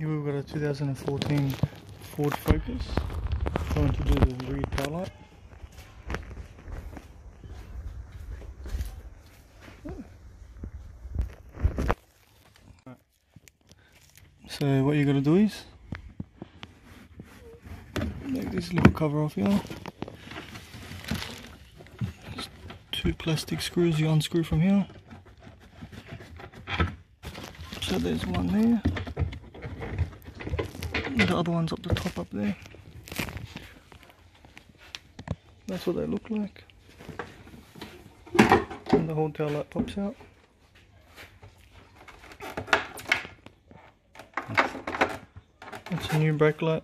Here we've got a 2014 Ford Focus. Going to do the rear tail light. So what you got to do is make this little cover off here. Just 2 plastic screws you unscrew from here. So there's one there. The other one's up the top up there. That's what they look like. And the whole tail light pops out. That's a new brake light.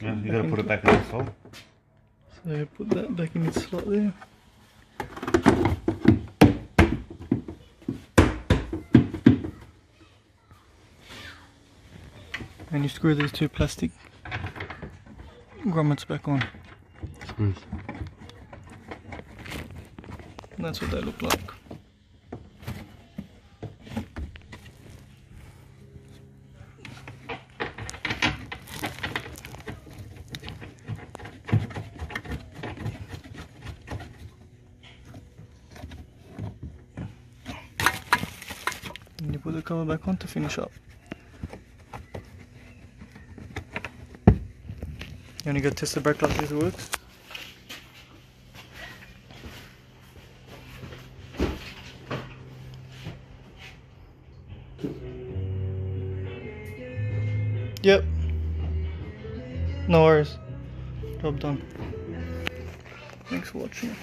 So you gotta put it back in the slot. So put that back in its slot there. And you screw these 2 plastic grommets back on. Screws. And that's what they look like. And you put the cover back on to finish up. You only got to test the brake light if it works. Yep. No worries. Job done. Thanks for watching.